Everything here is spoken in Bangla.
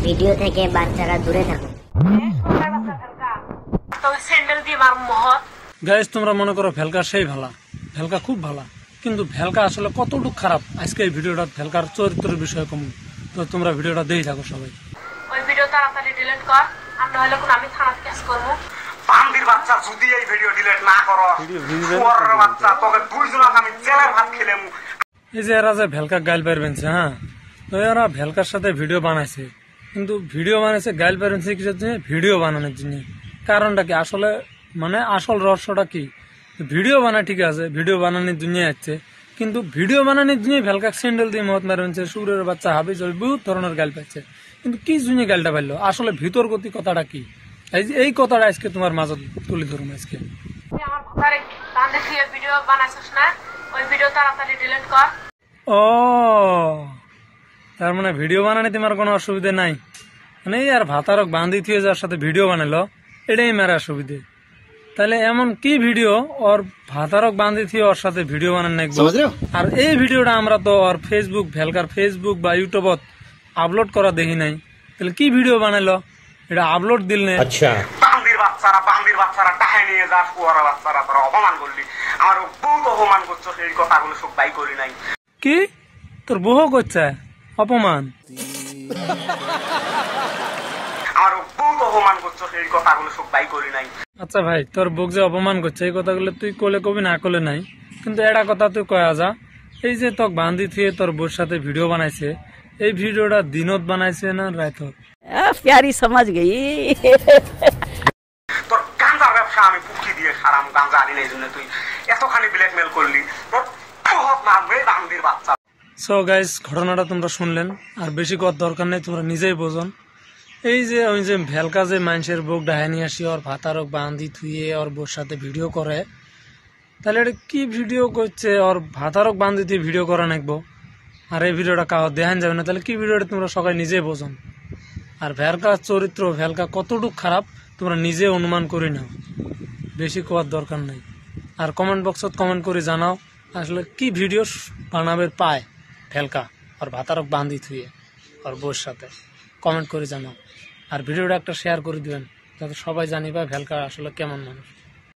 ভিডিও থেকে বাচ্চারা দূরে থাকুন। গাইস তোমরা মনে করো ভেলকা সেই ভালা, ভেলকা খুব ভালা, কিন্তু ভেলকা আসলে কতটুকু খারাপ আজকে এই ভিডিওটা ভেলকার চরিত্রের বিষয়ে কম। তো তোমরা ভিডিওটা দেখে থাকো সবাই। ওই ভিডিও তাড়াতাড়ি ডিলিট কর, আর নইলে কোন আমি থানাতে কেস করব। বান্দির বাচ্চা যদি এই ভিডিও ডিলিট না করো, ওর বাচ্চা তোকে দুইজনকে আমি জেলের ভাত খেলাম। এই যে এরা যে ভেলকা গাইল পারবেনছে, হ্যাঁ তো এরা ভেলকার সাথে ভিডিও বানাইছে, কিন্তু ভিডিও বানাইছে গাইল পারবেনছে কিসের জন্য? ভিডিও বানানোর জন্য। কারণটা কি আসলে, মানে আসল রহস্যটা কি? ভিডিও বানায় ঠিক আছে, ভিডিও বানানোর জন্য আসছে, কিন্তু ভিডিও বানানোর জন্য ভেলকা স্যান্ডেল দিয়ে মত মারবেনছে, সুরের বাচ্চা হাবি চল বহুত ধরনের গাইল পাচ্ছে, কিন্তু কি জন্য গাইলটা পাইলো? আসলে ভিতর গতি কথাটা কি? এই কথাটা আজকে তোমার মাঝে তুলে ধরুন আজকে। আমার ভাতারে গান দেখিয়ে ভিডিও বানাইছস না, ওই ভিডিও তাড়াতাড়ি ডিলিট কর। ও তার মানে ভিডিও বানানো তোমার কোনো অসুবিধা নাই, মানে আর ভাতারক বান্ধি থিয়ে যার সাথে ভিডিও বানালো এটাই মেরা অসুবিধে। তাহলে এমন কি ভিডিও ওর ভাতারক বান্ধি থিয়ে ওর সাথে ভিডিও বানান নাকবো? আর এই ভিডিওটা আমরা তো ওর ফেসবুক, ভেলকার ফেসবুক বা ইউটিউবত আপলোড করা দেখি নাই, তাহলে কি ভিডিও বানাইলো এটা আপলোড দিল না? আচ্ছা বান্দির বাচ্চারা টাকা নিয়ে যাস, ওর বাচ্চারা তোরা অপমান করলি, আমার বহুত অপমান করছো, সেই কথাগুলো সব বাই করি নাই। কি তোর বহু করছে অপমান? আমার বহুত অপমান করছো, সেই কথাগুলো সব বাই করি নাই। আচ্ছা ভাই, তোর বুক যে অপমান করছে এই কথাগুলো তুই কোলে কবি না কোলে নাই, কিন্তু এটা কথা তুই কয়া যা, এই যে তোর বান্ধি থিয়ে তোর বোর সাথে ভিডিও বানাইছে, এই ভিডিওটা দিনত বানাইছে না রাইতত? প্যারি সমাজ গই। তোর গাঁজার ব্যবসা আমি পুকি দিয়ে সারাম, গাঁজা আনি এই জন্য তুই এতখানি ব্ল্যাকমেল করলি, তোর বহুত মারবে বান্দির বাচ্চা। সো গাইস, ঘটনাটা তোমরা শুনলেন, আর বেশি কত দরকার নেই, তোমরা নিজেই বোঝন। এই যে ওই যে ভেলকা যে মানুষের বুক ডাহাই নিয়ে আসি ওর ভাতারক বান্ধি থুয়ে ওর বোর সাথে ভিডিও করে, তাহলে এটা কি ভিডিও করছে? ওর ভাতারক বান্ধি দিয়ে ভিডিও করা নাকবো, আর এই ভিডিওটা কাউ দেখান যাবে না, তাহলে কি ভিডিওটা তোমরা সবাই নিজেই বোঝন। আর ভেলকার চরিত্র, ভেলকা কতটুকু খারাপ তোমরা নিজে অনুমান করে নাও, বেশি কোয়ার দরকার নাই। আর কমেন্ট বক্সত কমেন্ট করে জানাও আসলে কি ভিডিও বানাবে পায় ভেলকা আর ভাতারক বান্ধি থুয়ে আর বোর সাথে, কমেন্ট করে জানাও। আর ভিডিওটা একটা শেয়ার করে দিবেন যাতে সবাই জানি পায় ভেলকা আসলে কেমন মানুষ।